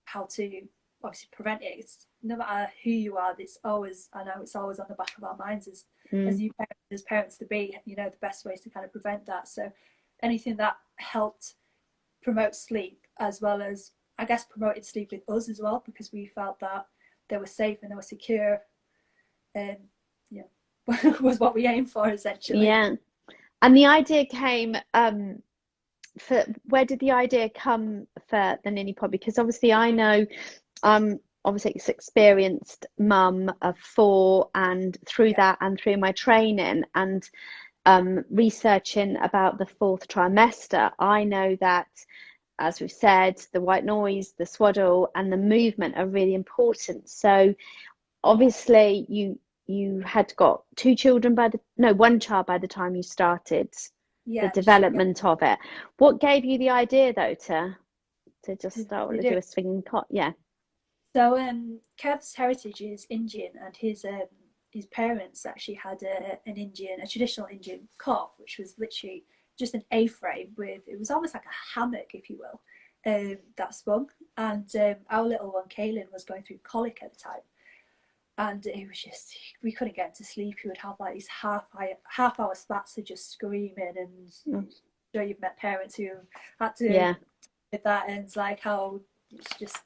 how to obviously prevent it. It's, no matter who you are, it's always, I know it's always on the back of our minds as new parents, as parents to be, you know, the best ways to kind of prevent that. So anything that helped promote sleep, as well as I guess promoted sleep with us as well, because we felt that they were safe and they were secure, and was what we aimed for essentially. Yeah. And the idea came where did the idea come for the Nini Pod? Because obviously I know obviously it's experienced mum of 4, and through that and through my training and researching about the 4th trimester, I know that, as we've said, the white noise, the swaddle and the movement are really important. So obviously you had got 2 children one child by the time you started the development of it. What gave you the idea though to just start to do a swinging cot? So Kev's heritage is Indian, and his parents actually had a traditional Indian cot, which was literally just an A-frame with, it was almost like a hammock, if you will, that swung. And our little one, Kaylin, was going through colic at the time. And it was just, we couldn't get him to sleep. He would have like these half-hour spats of just screaming. And I'm sure you've met parents who had to with that, and it's like how it's just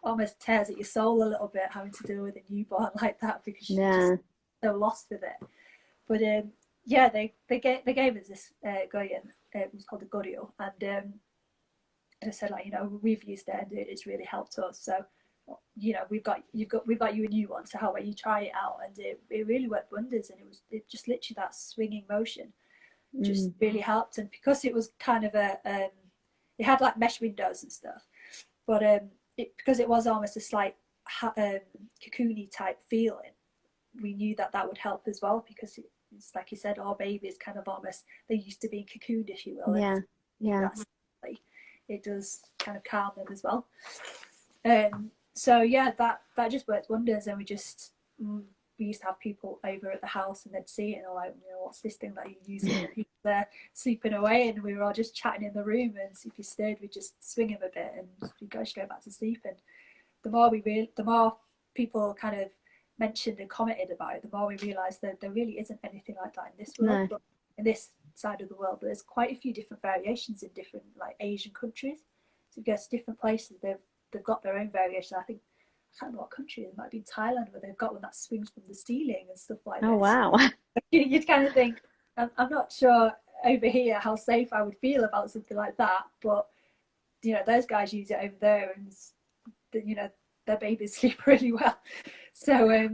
almost tears at your soul a little bit having to deal with a newborn like that, because you're just so lost with it. But they gave us this goyan. It was called a gorio, and I said, like, you know, we've used it and it's really helped us. So, you know, we've got you a new one. So how about you try it out? And it really worked wonders. And it just literally that swinging motion just really helped. And because it was kind of it had like mesh windows and stuff, but because it was almost a slight cocoony type feeling, we knew that would help as well, because it's like you said, our babies kind of almost, they're used to being cocooned, if you will. It does kind of calm them as well. So that just worked wonders. And we used to have people over at the house, and they'd see it and they're like, you know, what's this thing that you're using? And people there sleeping away, and we were all just chatting in the room, and if you stirred, we'd just swing him a bit and we'd go straight back to sleep. And the more people kind of mentioned and commented about it, the more we realised that there really isn't anything like that in this world, but in this side of the world. But there's quite a few different variations in different like Asian countries. So you go to different places, they've got their own variation. I can't remember what country, it might be Thailand, where they've got one that swings from the ceiling and stuff like this. Oh wow. You'd kind of think, I'm not sure over here how safe I would feel about something like that, but you know, those guys use it over there, and you know, their babies sleep really well. So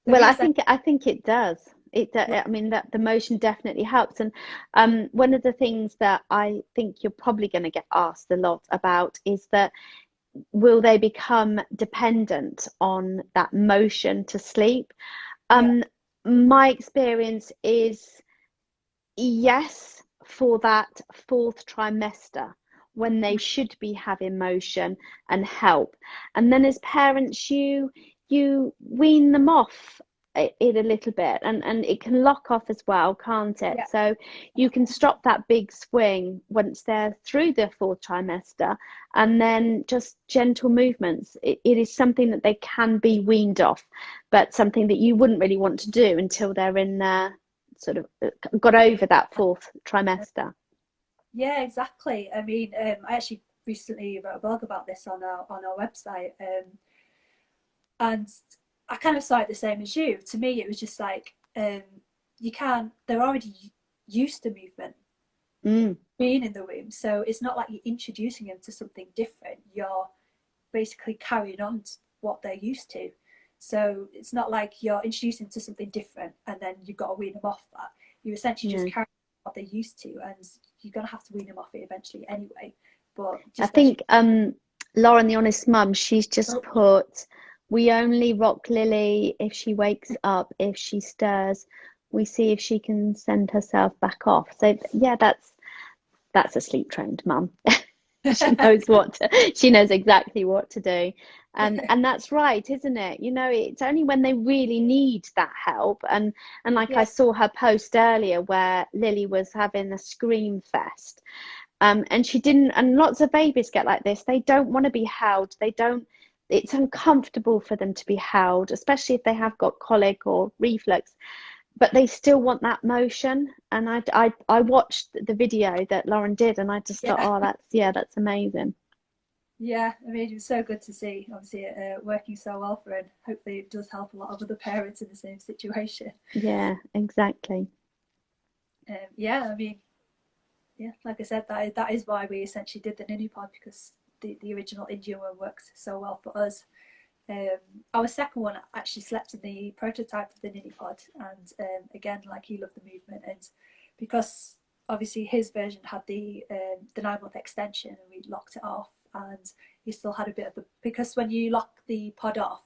well, I think it does. I mean, that the motion definitely helps. And one of the things that I think you're probably going to get asked a lot about is that will they become dependent on that motion to sleep? Yeah. My experience is yes, for that fourth trimester when they should be having motion and help. And then as parents, you wean them off it a little bit, and it can lock off as well, can't it? Yeah. So you can stop that big swing once they're through their fourth trimester, and then just gentle movements. It is something that they can be weaned off, but something that you wouldn't really want to do until they're in their sort of got over that fourth trimester. Yeah, exactly. I mean, I actually recently wrote a blog about this on our website, and I kind of saw it the same as you. To me, it was just like, you can't. They're already used to movement, being in the womb, so it's not like you're introducing them to something different. You're basically carrying on to what they're used to. So it's not like you're introducing to something different and then you've got to wean them off that. You're essentially just carrying what they're used to, and you're going to have to wean them off it eventually anyway. But I just think Lauren, the honest mum, she's just put, we only rock Lily if she wakes up, if she stirs, we see if she can send herself back off. So yeah, that's a sleep trained mum. She knows exactly what to do. And that's right, isn't it? You know, it's only when they really need that help. And like I saw her post earlier where Lily was having a scream fest. And she didn't, and lots of babies get like this. They don't want to be held. It's uncomfortable for them to be held, especially if they have got colic or reflux, but they still want that motion. And I watched the video that Lauren did, and I just thought, oh, that's amazing. Yeah, I mean, it was so good to see, obviously, it working so well for her, and hopefully it does help a lot of other parents in the same situation. Yeah, exactly. Yeah, I mean, yeah, like I said, that is why we essentially did the Nini Pod, because the original Indian one works so well for us. Our second one actually slept in the prototype of the Nini Pod, and again, like, he loved the movement, and because obviously his version had the 9-month extension, and we locked it off, and he still had a bit of the, because when you lock the pod off,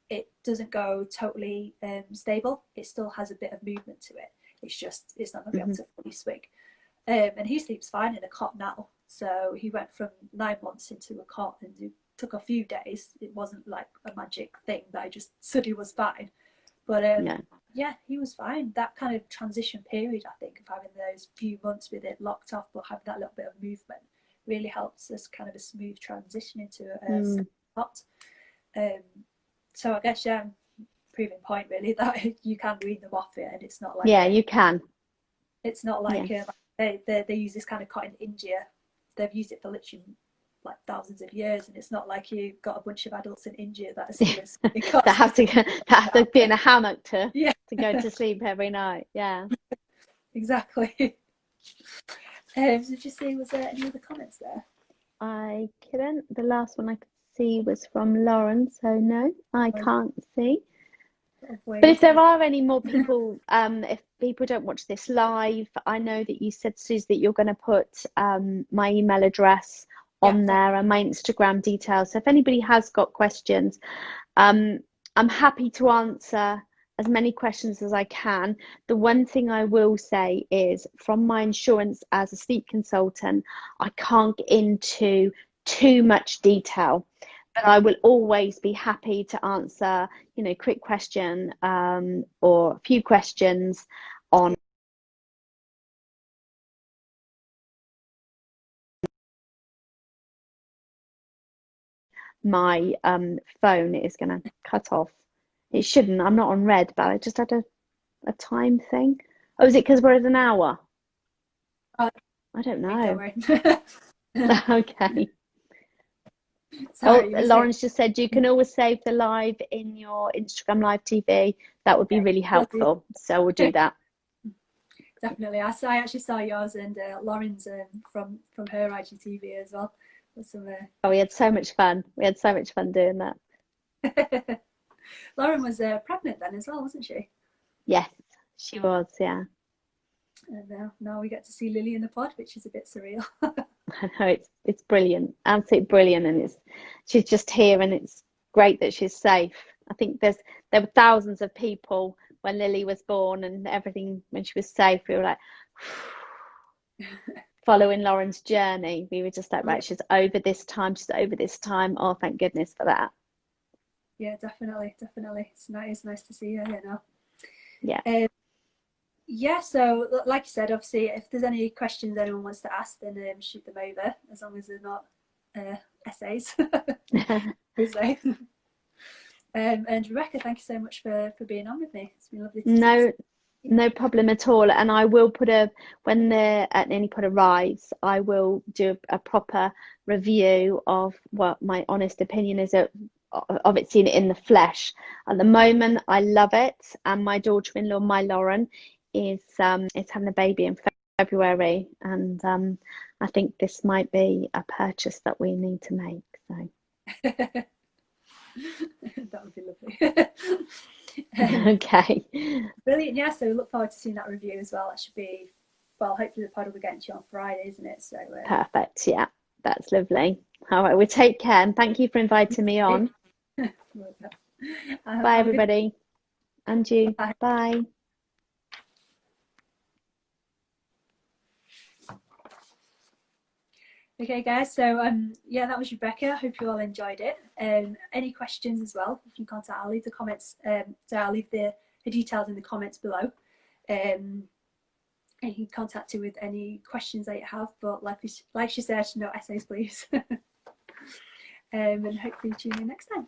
it doesn't go totally stable. It still has a bit of movement to it. It's not going to be able to fully swing. And he sleeps fine in a cot now. So he went from 9 months into a cot, and it took a few days. It wasn't like a magic thing that I just suddenly was fine. But yeah, he was fine. That kind of transition period, I think, of having those few months with it locked off, but having that little bit of movement really helps us kind of a smooth transition into a cot. So I guess, yeah, proving point really that you can wean them off it, and it's not like you can. It's not like they use this kind of cot in India. They've used it for literally like thousands of years, and it's not like you've got a bunch of adults in India that are still that have to be in a hammock to go to sleep every night. Yeah, exactly. Did you see, was there any other comments there? I couldn't. The last one I could see was from Lauren, so no, I can't see. But if there are any more people, if people don't watch this live, I know that you said, Suze, that you're going to put my email address on there and my Instagram details. So if anybody has got questions, I'm happy to answer as many questions as I can. The one thing I will say is, from my insurance as a sleep consultant, I can't get into too much detail, but I will always be happy to answer, quick question or a few questions on my phone. Is going to cut off. It shouldn't. I'm not on red, but I just had a time thing. Oh, is it because we're at an hour? I don't know. Okay. Sorry, Lauren's just said you can always save the live in your Instagram live TV. That would be really helpful. So we'll do that. Definitely. I actually saw yours and Lauren's from her IGTV as well. Oh, we had so much fun. We had so much fun doing that. Lauren was pregnant then as well, wasn't she? Yes, she was, yeah. And now we get to see Lily in the pod, which is a bit surreal. I know, it's brilliant, absolutely brilliant, and she's just here, and it's great that she's safe. I think there were thousands of people when Lily was born, and everything, when she was safe, we were like following Lauren's journey. We were just like, right, she's over this time, she's over this time. Oh, thank goodness for that. Yeah, definitely. It's nice to see her here now. Yeah. Yeah, so like you said, obviously, if there's any questions anyone wants to ask, then shoot them over, as long as they're not essays. And Rebecca, thank you so much for being on with me. It's been lovely to No problem at all. And I will when the Nini Pod arrives, I will do a proper review of what my honest opinion is of it, seeing it in the flesh. At the moment, I love it, and my daughter-in-law, my Lauren, is having a baby in February, and I think this might be a purchase that we need to make. So that would be lovely. Okay, Brilliant. Yeah, so we look forward to seeing that review as well. That should be, well, hopefully the pod will be getting to you on Friday, isn't it? So perfect. Yeah, that's lovely. All right, well, take care, and thank you for inviting me on. Bye, everybody. And you. Bye. Bye. Okay, guys, so yeah, that was Rebecca. I hope you all enjoyed it. Any questions as well, you can contact. I'll leave the comments, so I'll leave the details in the comments below. And you can contact her with any questions that you have, but like she said, no essays, please. And hopefully tune in next time.